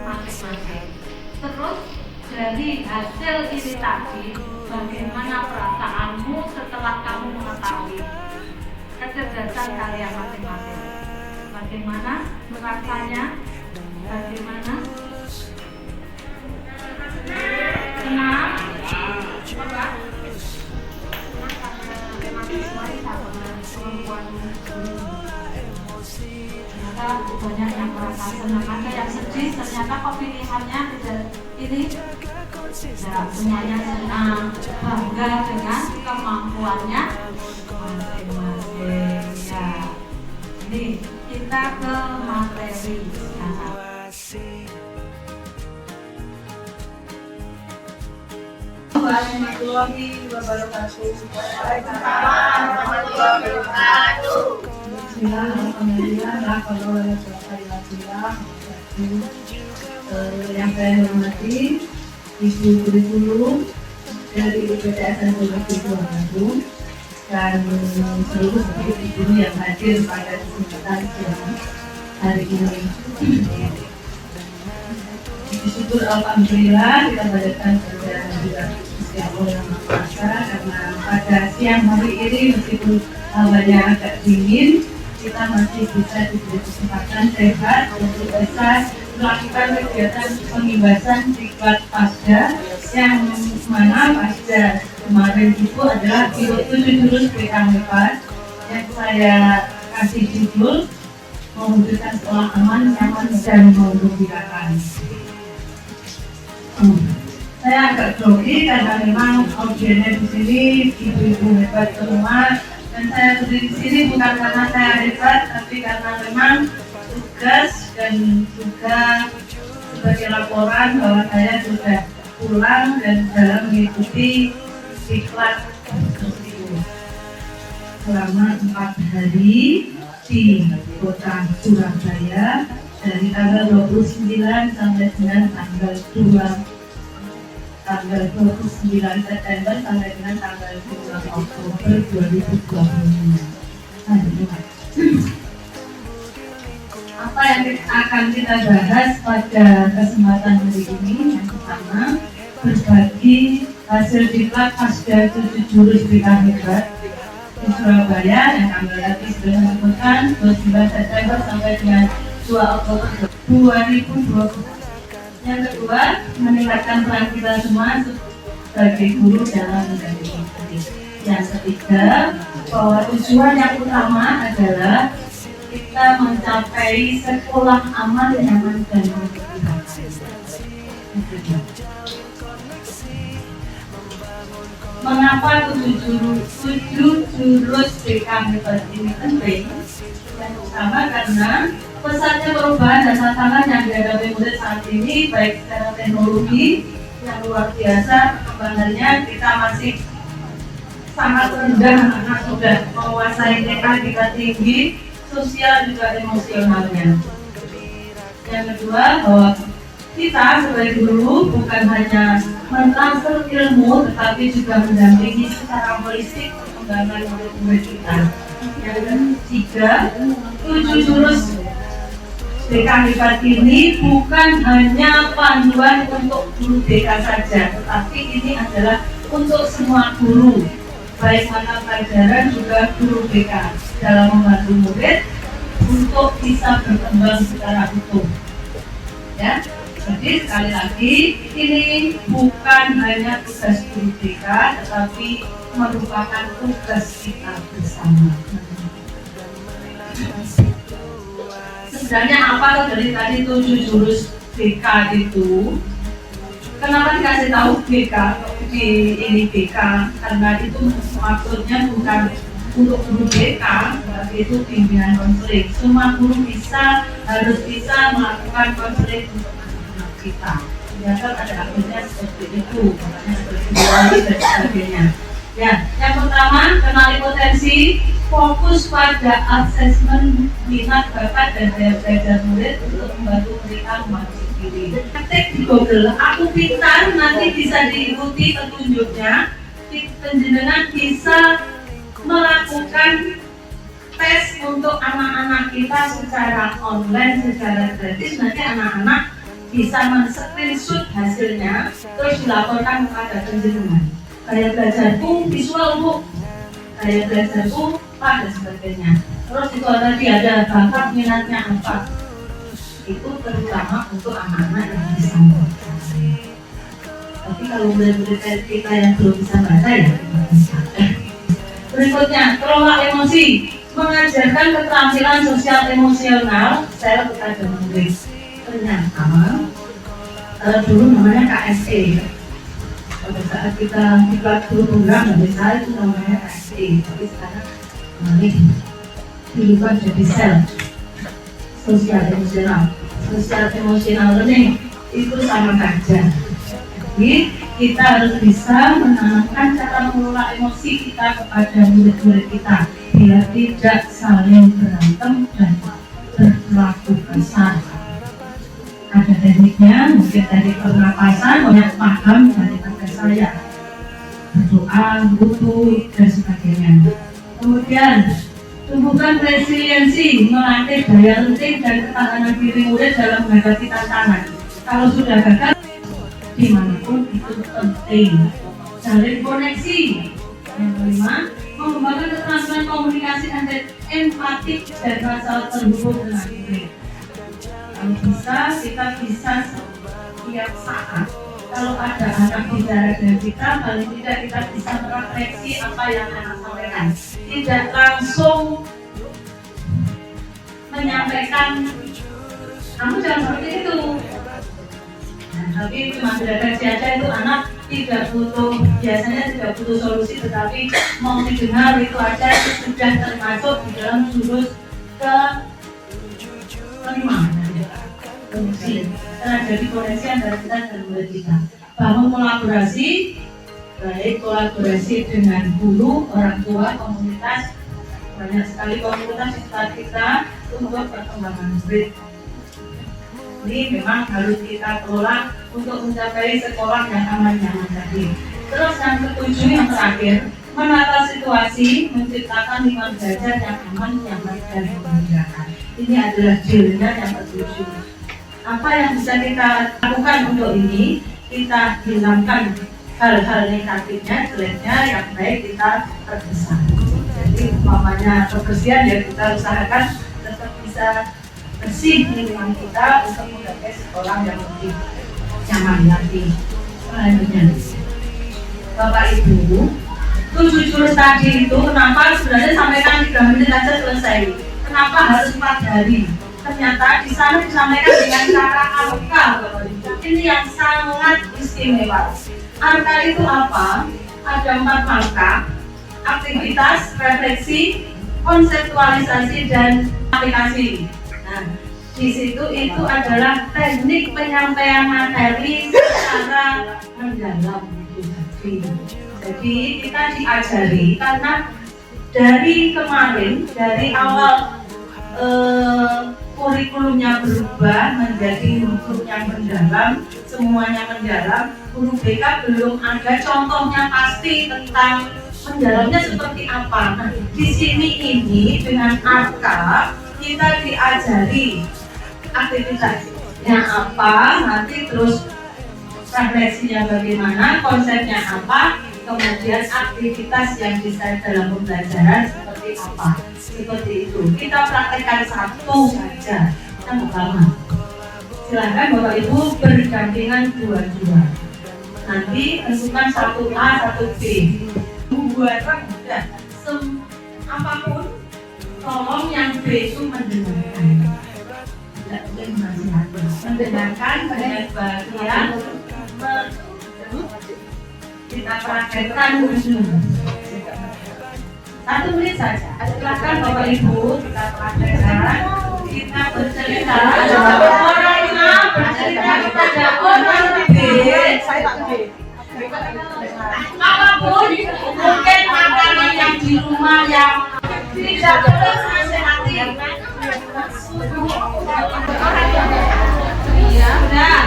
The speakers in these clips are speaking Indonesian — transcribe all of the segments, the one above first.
masing-masing. Terus dari hasil ini tadi, bagaimana perasaanmu setelah kamu mengetahui kecerdasan kalian masing-masing? Bagaimana rasanya? Bagaimana? Senang? Apa? Ternyata banyak yang merasa senang, ada yang sedih, ternyata kok pilihannya tidak ini ya, semuanya senang, bangga dengan kemampuannya masing-masing. Ya, ini kita ke materi sekarang. Warahmatullahi wabarakatuh. Waalaikumsalam warahmatullahi wabarakatuh. Yang saya hormati Ibu Guru dari IPTSN Kabupaten Bandung dan seluruh guru yang hadir pada kesempatan siang hari ini. Syukur alhamdulillah kita mendapatkan kehadiran setiap orang masyarakat karena pada siang hari ini meskipun hawanya agak dingin, kita masih bisa diberi kesempatan sehat untuk bisa melakukan kegiatan pengimbasan diklat pasca yang mana pasca kemarin itu adalah pilot 7 jurus BKMK yang saya kasih judul mewujudkan sekolah aman, nyaman, dan menggembirakan. Saya agak grogi karena memang audiennya di sini ibu-ibu hebat semua, dan saya berdiri di sini bukan karena saya hebat, tapi karena memang tugas dan juga sebagai laporan bahwa saya sudah pulang dan dalam mengikuti diklat tersebut selama 4 hari di kota Surabaya dari tanggal 29 sampai dengan tanggal 29 September sampai dengan tanggal 2 Oktober 2020. Apa yang akan kita bahas pada kesempatan hari ini? Yang pertama, berbagi hasil diklat pasca 7 jurus BKMK di Surabaya yang kami tadi sudah menyebutkan 29 September sampai dengan 2 Oktober 2020. Yang kedua, meningkatkan peran kita semua sebagai guru dalam menjadi pendidik. Yang ketiga, bahwa tujuan yang utama adalah kita mencapai sekolah aman, nyaman, dan menggembirakan. Mengapa 7 jurus BKMK ini penting? Yang pertama karena pesatnya perubahan dan tantangan yang dihadapi murid saat ini, baik secara teknologi yang luar biasa perkembangannya, kita masih sangat rendah, anak sudah menguasai TK tingkat tinggi, sosial juga emosionalnya. Yang kedua, bahwa kita sebagai guru bukan hanya mentransfer ilmu, tetapi juga mendampingi secara holistik perkembangan murid-murid kita. Yang ketiga, 7 jurus BKMK ini bukan hanya panduan untuk guru BK saja, tetapi ini adalah untuk semua guru, baik mata pelajaran juga guru BK, dalam membantu murid untuk bisa berkembang secara utuh. Ya, jadi sekali lagi ini bukan hanya tugas guru BK, tetapi merupakan tugas kita bersama. Sebenarnya apa dari tadi 7 jurus BK itu? Kenapa dikasih tahu BK di ini BK? Karena itu maksudnya bukan untuk guru BK, tapi itu pimpinan konseling. Semua guru harus bisa melakukan konseling untuk anak-anak kita. Ya kan ada akhirnya seperti itu, makanya seperti itu dan sebagainya. Ya, yang pertama kenali potensi, fokus pada asesmen minat, bakat, dan daya belajar murid untuk membantu mereka memacu diri. Ketik di Google, aku pintar, nanti bisa diikuti petunjuknya. Penjenengan bisa melakukan tes untuk anak-anak kita secara online, secara gratis. Nanti anak-anak bisa men-screenshot hasilnya terus dilaporkan kepada penjenengan. Kayak belajarku visual Bu, kayak belajarku dan sebagainya. Terus itu tadi ada bakat minatnya apa, itu terutama untuk anak-anak yang bisa membaca. Tapi kalau murid-murid kita yang belum bisa baca ya bisa. Berikutnya, kelola emosi, mengajarkan keterampilan sosial emosional secara kepada murid. Ternyata dulu namanya KSE. Pada saat kita ikut guru program nggak bisa itu namanya KSE, tapi sekarang ini diubah jadi sel sosial emosional learning itu sama saja. Jadi kita harus bisa menanamkan cara mengelola emosi kita kepada murid-murid kita biar tidak saling berantem dan berlaku kasar. Ada tekniknya, mungkin teknik pernapasan, banyak paham daripada saya, berdoa, wudhu dan sebagainya. Kemudian tumbuhkan resiliensi, melatih daya lenting dan ketahanan diri murid dalam menghadapi tantangan. Kalau sudah gagal dimanapun itu penting. Jalin koneksi. Yang kelima, mengembangkan keterampilan komunikasi empatik dan rasa terhubung dengan murid. Kalau bisa, kita bisa setiap saat. Kalau ada anak bicara dengan kita, paling tidak kita bisa merefleksi apa yang anak sampaikan. Tidak langsung menyampaikan, kamu jangan seperti itu. Nah, tapi cuma refleksi aja, itu anak tidak butuh, biasanya tidak butuh solusi, tetapi mau didengar itu aja itu sudah termasuk di dalam jurus kelima. Koneksi, terjadi koneksi antara kita dan murid kita. Bangun kolaborasi, baik kolaborasi dengan guru, orang tua, komunitas. Banyak sekali komunitas di sekitar kita untuk perkembangan murid. Ini memang harus kita kelola untuk mencapai sekolah yang aman nyaman tadi. Terus yang ketujuh yang terakhir, menata situasi, menciptakan lingkungan belajar yang aman, nyaman dan membahagiakan. Ini adalah jilnya yang ketujuh. Apa yang bisa kita lakukan untuk ini? Kita hilangkan hal-hal negatifnya, jeleknya, yang baik kita perbesar. Jadi umpamanya kebersihan ya kita usahakan tetap bisa bersih lingkungan kita untuk menggapai sekolah yang lebih nyaman lagi. Selanjutnya, Bapak Ibu, 7 jurus tadi itu kenapa sebenarnya sampaikan 3 menit aja selesai? Kenapa harus 4 hari? Ternyata di sana disampaikan dengan cara angka. Ini yang sangat istimewa. Angka itu apa? Ada 4 angka: aktivitas, refleksi, konseptualisasi, dan aplikasi. Nah, di situ itu adalah teknik penyampaian materi secara mendalam. Jadi kita diajari karena dari kemarin, dari awal kurikulumnya berubah menjadi bentuk yang mendalam, semuanya mendalam. Guru BK belum ada contohnya pasti tentang mendalamnya seperti apa. Nah, di sini ini dengan angka kita diajari aktivitasnya apa, nanti terus refleksinya bagaimana, konsepnya apa, kemudian aktivitas yang bisa dalam pembelajaran seperti apa. Seperti itu, kita praktekkan satu saja yang pertama. Silakan Bapak Ibu berdampingan dua-dua. Nanti tentukan 1A, 1B. Buatkan mudah. Apapun, tolong yang B itu mendengarkan. Tidak boleh menasihati. Mendengarkan banyak bagian. Kita praktekkan dulu. 1 menit saja. Silakan Bapak Ibu kita praktekkan. Kita bercerita. Orang A bercerita kepada orang B. Apapun, mungkin makanan yang di rumah yang tidak perlu nasihati. Iya, udah.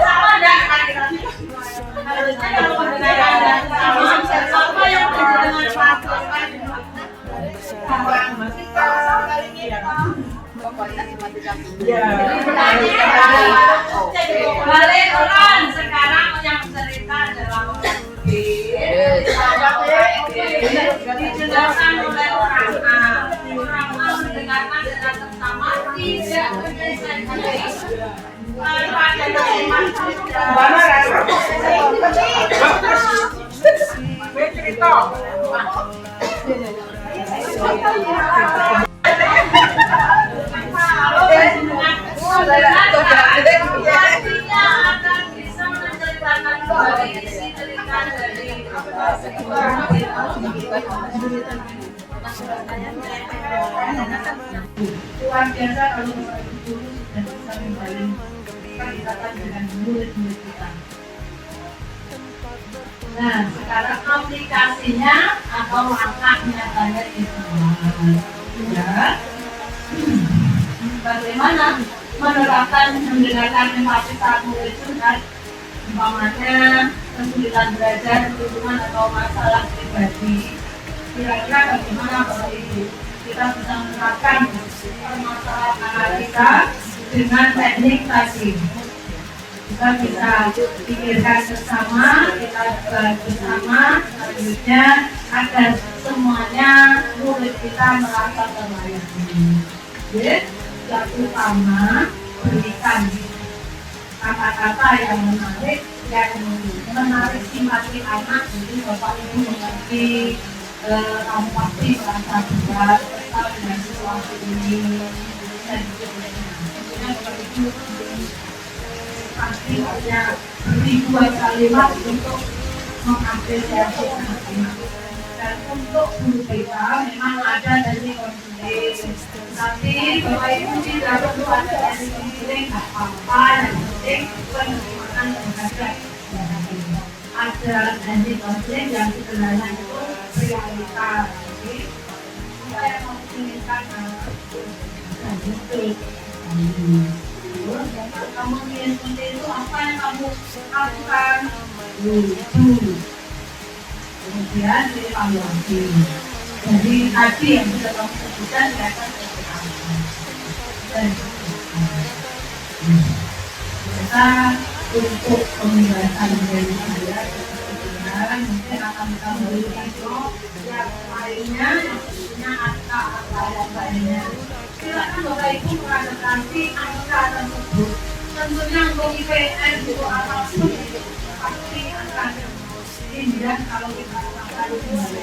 Sama enggak? Harusnya kalau mendengarkan sama yang Balik orang sekarang yang cerita adalah dijelaskan oleh orang A. Orang A mendengarkan dengan seksama, tidak menyelesaikan luar biasa kalau seorang guru sudah bisa membangun kedekatan dengan murid-murid kita. Nah, sekarang aplikasinya atau langkah nyatanya itu ya. Bagaimana menerapkan mendengarkan empati saat murid curhat, umpamanya kesulitan belajar, hubungan atau masalah pribadi. Kira-kira bagaimana Bapak Ibu kita bisa menerapkan permasalahan anak kita dengan teknik tadi? Kita bisa pikirkan bersama, kita bahas bersama, selanjutnya agar semuanya murid kita merasa terlayani. Yang utama, berikan kata-kata yang menarik simpati anak. Jadi Bapak Ibu mengerti, kamu pasti merasa berat dengan situasi ini dan sebagainya. Tentunya Bapak Ibu pasti hanya ribuan kalimat untuk mengapresiasi anak-anak. Dan untuk guru kita memang ada dari konseling. Tapi Bapak Ibu tidak perlu ada dari konseling, nggak apa-apa. Yang penting penerimaan terhadap ada dari konseling yang sebenarnya itu prioritas. Jadi kita yang menginginkan dan itu. Kamu ingin seperti itu, apa yang kamu lakukan? Kemudian dievaluasi. Jadi tadi yang sudah kamu sebutkan akan seperti apa? Dan kita untuk pembahasan dari saya kemudian mungkin akan kita berikan yang lainnya, maksudnya angka-angka yang lainnya. Silakan Bapak Ibu mengadaptasi angka tersebut. Tentunya untuk IPS itu apapun pasti akan indah kalau kita lakukan kembali.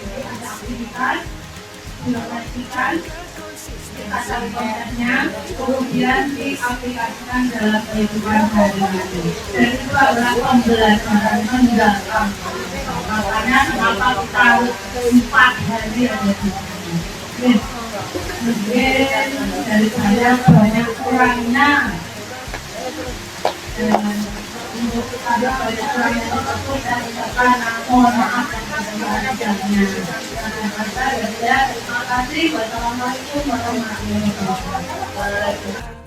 Jadi ada aktivitas, dilakukan, kita cari konsepnya, kemudian diaplikasikan dalam kehidupan sehari-hari. Dan itu adalah pembelajaran mendalam. Makanya kenapa kita harus 4 hari ada di sini. Mungkin dari saya banyak kurangnya. Dan untuk ada banyak kurangnya tersebut dan ucapkan mohon maaf dan kebenarannya. Terima kasih. Wassalamualaikum warahmatullahi wabarakatuh.